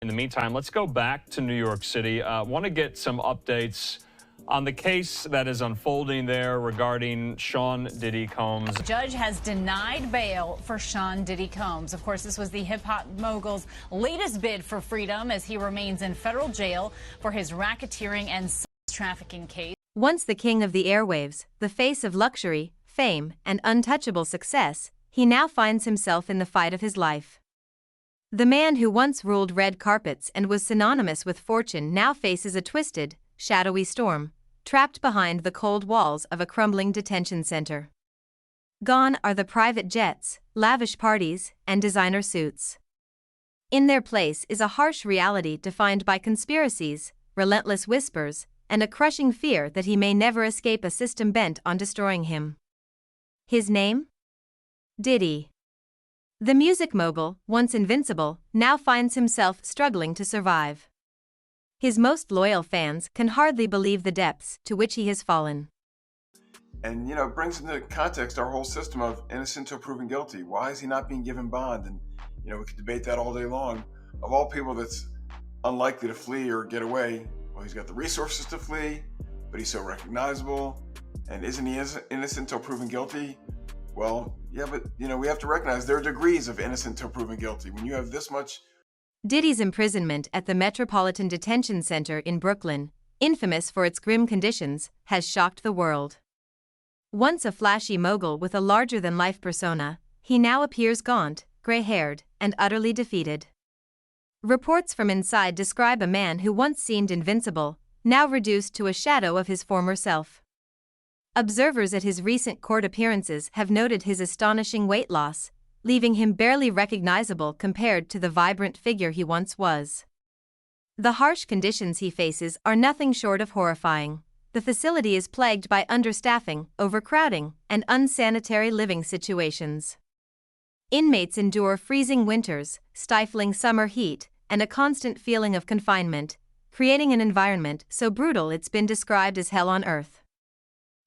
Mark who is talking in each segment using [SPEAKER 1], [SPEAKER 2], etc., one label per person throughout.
[SPEAKER 1] In the meantime, let's go back to New York City. Want to get some updates on the case that is unfolding there regarding Sean Diddy Combs.
[SPEAKER 2] The judge has denied bail for Sean Diddy Combs. Of course, this was the hip-hop mogul's latest bid for freedom as he remains in federal jail for his racketeering and sex trafficking case.
[SPEAKER 3] Once the king of the airwaves, the face of luxury, fame, and untouchable success, he now finds himself in the fight of his life. The man who once ruled red carpets and was synonymous with fortune now faces a twisted, shadowy storm, trapped behind the cold walls of a crumbling detention center. Gone are the private jets, lavish parties, and designer suits. In their place is a harsh reality defined by conspiracies, relentless whispers, and a crushing fear that he may never escape a system bent on destroying him. His name? Diddy. The music mogul, once invincible, now finds himself struggling to survive. His most loyal fans can hardly believe the depths to which he has fallen.
[SPEAKER 4] And, it brings into context our whole system of innocent till proven guilty. Why is he not being given bond? And, we could debate that all day long. Of all people that's unlikely to flee or get away, well, he's got the resources to flee, but he's so recognizable. And isn't he innocent till proven guilty? Well, yeah, but, we have to recognize there are degrees of innocent till proven guilty. When you have this much...
[SPEAKER 3] Diddy's imprisonment at the Metropolitan Detention Center in Brooklyn, infamous for its grim conditions, has shocked the world. Once a flashy mogul with a larger-than-life persona, he now appears gaunt, gray-haired, and utterly defeated. Reports from inside describe a man who once seemed invincible, now reduced to a shadow of his former self. Observers at his recent court appearances have noted his astonishing weight loss, leaving him barely recognizable compared to the vibrant figure he once was. The harsh conditions he faces are nothing short of horrifying. The facility is plagued by understaffing, overcrowding, and unsanitary living situations. Inmates endure freezing winters, stifling summer heat, and a constant feeling of confinement, creating an environment so brutal it's been described as hell on earth.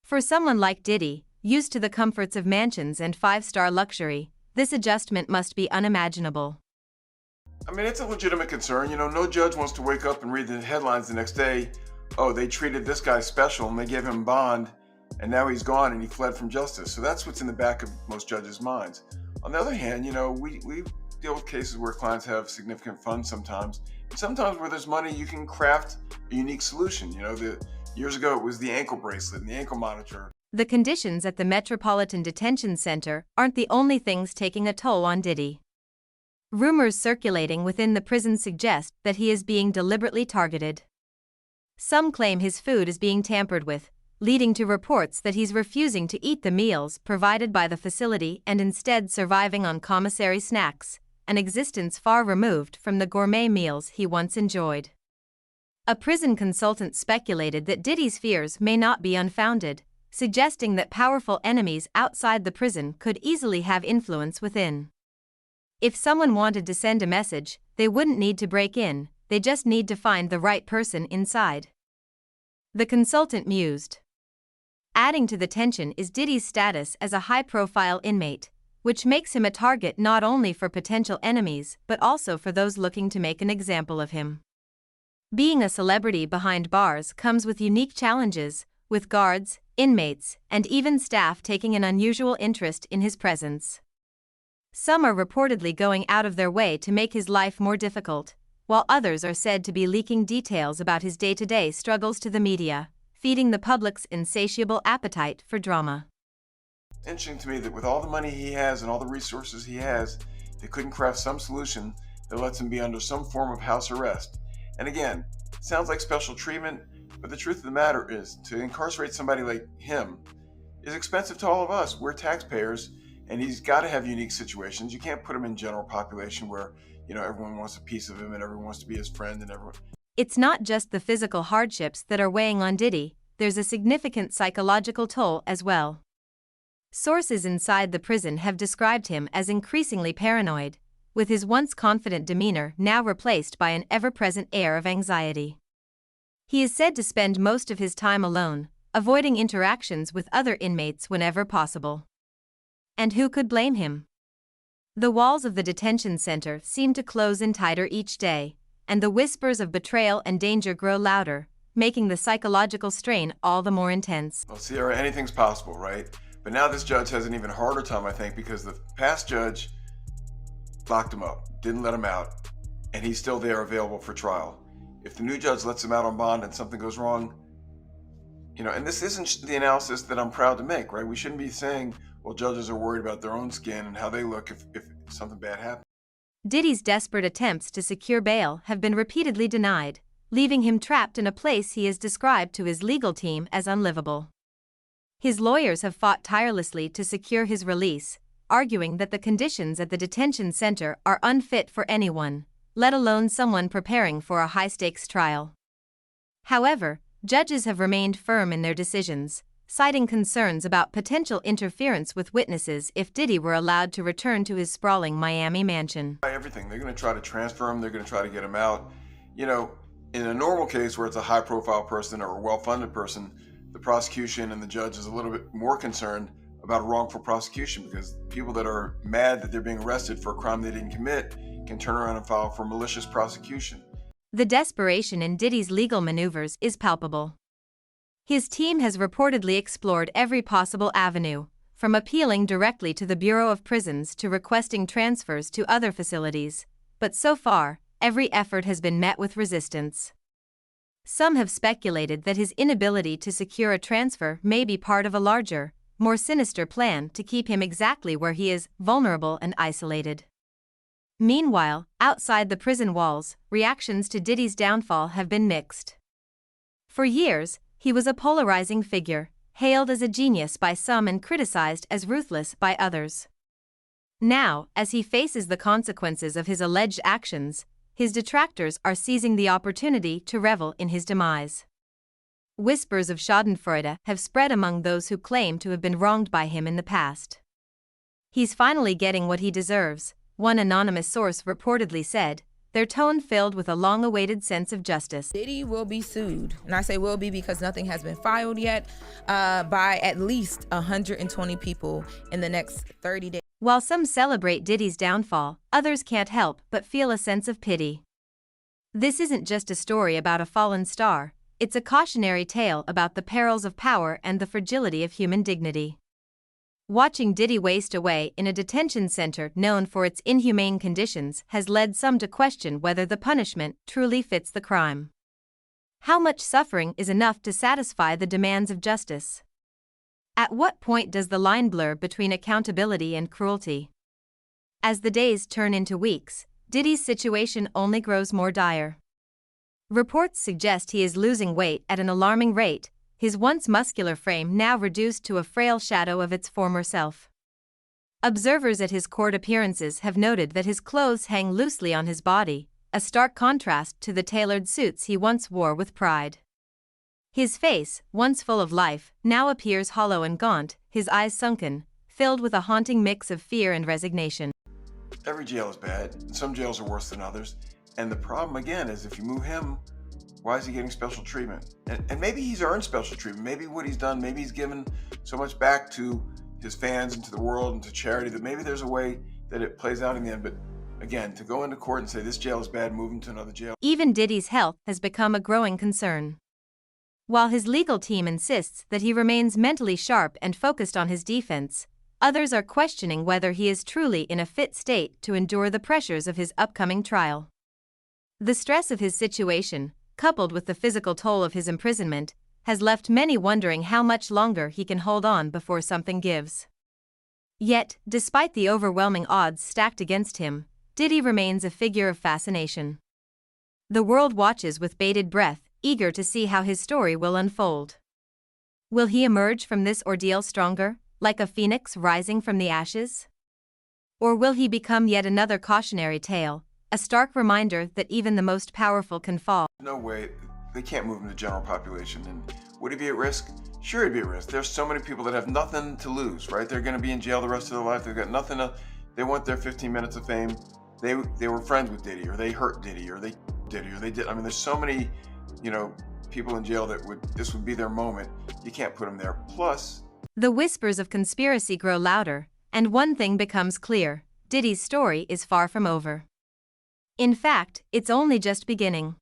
[SPEAKER 3] For someone like Diddy, used to the comforts of mansions and five-star luxury, this adjustment must be unimaginable.
[SPEAKER 4] It's a legitimate concern. No judge wants to wake up and read the headlines the next day, oh, they treated this guy special and they gave him bond, and now he's gone and he fled from justice. So that's what's in the back of most judges' minds. On the other hand, we deal with cases where clients have significant funds sometimes. And sometimes where there's money, you can craft a unique solution. Years ago, it was the ankle bracelet and the ankle monitor.
[SPEAKER 3] The conditions at the Metropolitan Detention Center aren't the only things taking a toll on Diddy. Rumors circulating within the prison suggest that he is being deliberately targeted. Some claim his food is being tampered with, leading to reports that he's refusing to eat the meals provided by the facility and instead surviving on commissary snacks, an existence far removed from the gourmet meals he once enjoyed. A prison consultant speculated that Diddy's fears may not be unfounded, suggesting that powerful enemies outside the prison could easily have influence within. If someone wanted to send a message, they wouldn't need to break in, they just need to find the right person inside. The consultant mused. Adding to the tension is Diddy's status as a high-profile inmate, which makes him a target not only for potential enemies but also for those looking to make an example of him. Being a celebrity behind bars comes with unique challenges, with guards, inmates, and even staff taking an unusual interest in his presence. Some are reportedly going out of their way to make his life more difficult, while others are said to be leaking details about his day-to-day struggles to the media, feeding the public's insatiable appetite for drama.
[SPEAKER 4] Interesting to me that with all the money he has and all the resources he has, they couldn't craft some solution that lets him be under some form of house arrest. And again, it sounds like special treatment, but the truth of the matter is, to incarcerate somebody like him is expensive to all of us. We're taxpayers, and he's got to have unique situations. You can't put him in general population where, everyone wants a piece of him and everyone wants to be his friend and everyone.
[SPEAKER 3] It's not just the physical hardships that are weighing on Diddy, there's a significant psychological toll as well. Sources inside the prison have described him as increasingly paranoid, with his once confident demeanor now replaced by an ever-present air of anxiety. He is said to spend most of his time alone, avoiding interactions with other inmates whenever possible. And who could blame him? The walls of the detention center seem to close in tighter each day, and the whispers of betrayal and danger grow louder, making the psychological strain all the more intense.
[SPEAKER 4] Well, Sierra, anything's possible, right? But now this judge has an even harder time, I think, because the past judge locked him up, didn't let him out, and he's still there available for trial. If the new judge lets him out on bond and something goes wrong, and this isn't the analysis that I'm proud to make, right? We shouldn't be saying, well, judges are worried about their own skin and how they look if something bad happens.
[SPEAKER 3] Diddy's desperate attempts to secure bail have been repeatedly denied, leaving him trapped in a place he has described to his legal team as unlivable. His lawyers have fought tirelessly to secure his release, arguing that the conditions at the detention center are unfit for anyone, let alone someone preparing for a high-stakes trial. However, judges have remained firm in their decisions, citing concerns about potential interference with witnesses if Diddy were allowed to return to his sprawling Miami mansion.
[SPEAKER 4] Everything. They're going to try to transfer him. They're going to try to get him out. In a normal case where it's a high-profile person or a well-funded person, the prosecution and the judge is a little bit more concerned about a wrongful prosecution, because people that are mad that they're being arrested for a crime they didn't commit can turn around and file for malicious prosecution.
[SPEAKER 3] The desperation in Diddy's legal maneuvers is palpable. His team has reportedly explored every possible avenue, from appealing directly to the Bureau of Prisons to requesting transfers to other facilities, but so far, every effort has been met with resistance. Some have speculated that his inability to secure a transfer may be part of a larger, more sinister plan to keep him exactly where he is, vulnerable and isolated. Meanwhile, outside the prison walls, reactions to Diddy's downfall have been mixed. For years, he was a polarizing figure, hailed as a genius by some and criticized as ruthless by others. Now, as he faces the consequences of his alleged actions, his detractors are seizing the opportunity to revel in his demise. Whispers of schadenfreude have spread among those who claim to have been wronged by him in the past. He's finally getting what he deserves, one anonymous source reportedly said, their tone filled with a long-awaited sense of justice.
[SPEAKER 5] Diddy will be sued, and I say will be because nothing has been filed yet, by at least 120 people in the next 30 days.
[SPEAKER 3] While some celebrate Diddy's downfall, others can't help but feel a sense of pity. This isn't just a story about a fallen star, it's a cautionary tale about the perils of power and the fragility of human dignity. Watching Diddy waste away in a detention center known for its inhumane conditions has led some to question whether the punishment truly fits the crime. How much suffering is enough to satisfy the demands of justice? At what point does the line blur between accountability and cruelty? As the days turn into weeks, Diddy's situation only grows more dire. Reports suggest he is losing weight at an alarming rate, his once muscular frame now reduced to a frail shadow of its former self. Observers at his court appearances have noted that his clothes hang loosely on his body, a stark contrast to the tailored suits he once wore with pride. His face, once full of life, now appears hollow and gaunt, his eyes sunken, filled with a haunting mix of fear and resignation.
[SPEAKER 4] Every jail is bad, and some jails are worse than others. And the problem, again, is if you move him, why is he getting special treatment? And maybe he's earned special treatment. Maybe what he's done, maybe he's given so much back to his fans and to the world and to charity that maybe there's a way that it plays out in the end. But again, to go into court and say this jail is bad, move him to another jail.
[SPEAKER 3] Even Diddy's health has become a growing concern. While his legal team insists that he remains mentally sharp and focused on his defense, others are questioning whether he is truly in a fit state to endure the pressures of his upcoming trial. The stress of his situation, coupled with the physical toll of his imprisonment, has left many wondering how much longer he can hold on before something gives. Yet, despite the overwhelming odds stacked against him, Diddy remains a figure of fascination. The world watches with bated breath, eager to see how his story will unfold. Will he emerge from this ordeal stronger, like a phoenix rising from the ashes? Or will he become yet another cautionary tale, a stark reminder that even the most powerful can fall?
[SPEAKER 4] No way. They can't move him to general population. And would he be at risk? Sure, he'd be at risk. There's so many people that have nothing to lose, right? They're going to be in jail the rest of their life. They've got nothing to, they want their 15 minutes of fame. They were friends with Diddy, or they hurt Diddy, or they did. I mean, there's so many, people in jail that this would be their moment. You can't put them there. Plus,
[SPEAKER 3] the whispers of conspiracy grow louder, and one thing becomes clear: Diddy's story is far from over. In fact, it's only just beginning.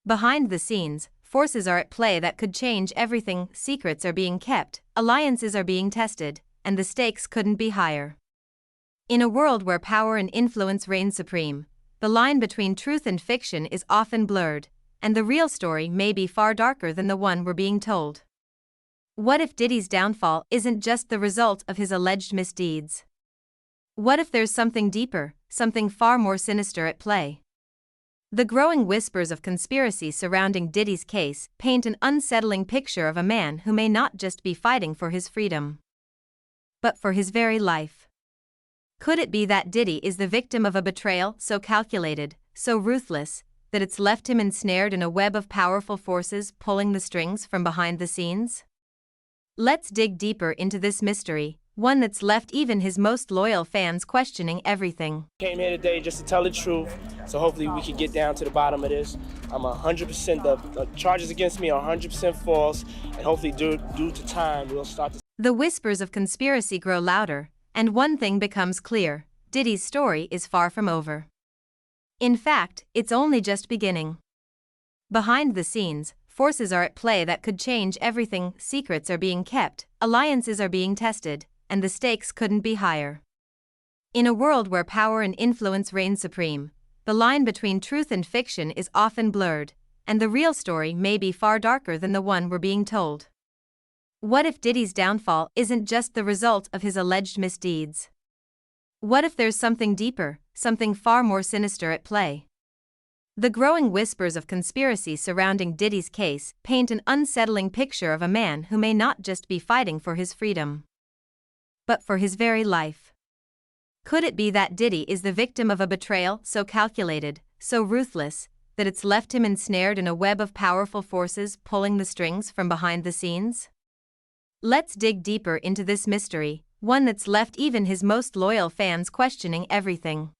[SPEAKER 3] Behind the scenes, forces are at play that could change everything. Secrets are being kept, alliances are being tested, and the stakes couldn't be higher. In a world where power and influence reign supreme, the line between truth and fiction is often blurred, and the real story may be far darker than the one we're being told. What if Diddy's downfall isn't just the result of his alleged misdeeds? What if there's something deeper, something far more sinister at play? The growing whispers of conspiracy surrounding Diddy's case paint an unsettling picture of a man who may not just be fighting for his freedom, but for his very life. Could it be that Diddy is the victim of a betrayal so calculated, so ruthless, that it's left him ensnared in a web of powerful forces pulling the strings from behind the scenes? Let's dig deeper into this mystery, one that's left even his most loyal fans questioning everything.
[SPEAKER 6] Came here today just to tell the truth, so hopefully we can get down to the bottom of this. I'm 100%, the charges against me are 100% false, and hopefully due to time, we'll start to...
[SPEAKER 3] The whispers of conspiracy grow louder, and one thing becomes clear: Diddy's story is far from over. In fact, it's only just beginning. Behind the scenes, forces are at play that could change everything. Secrets are being kept, alliances are being tested, and the stakes couldn't be higher. In a world where power and influence reign supreme, the line between truth and fiction is often blurred, and the real story may be far darker than the one we're being told. What if Diddy's downfall isn't just the result of his alleged misdeeds? What if there's something deeper, something far more sinister at play? The growing whispers of conspiracy surrounding Diddy's case paint an unsettling picture of a man who may not just be fighting for his freedom, but for his very life. Could it be that Diddy is the victim of a betrayal so calculated, so ruthless, that it's left him ensnared in a web of powerful forces pulling the strings from behind the scenes? Let's dig deeper into this mystery, one that's left even his most loyal fans questioning everything.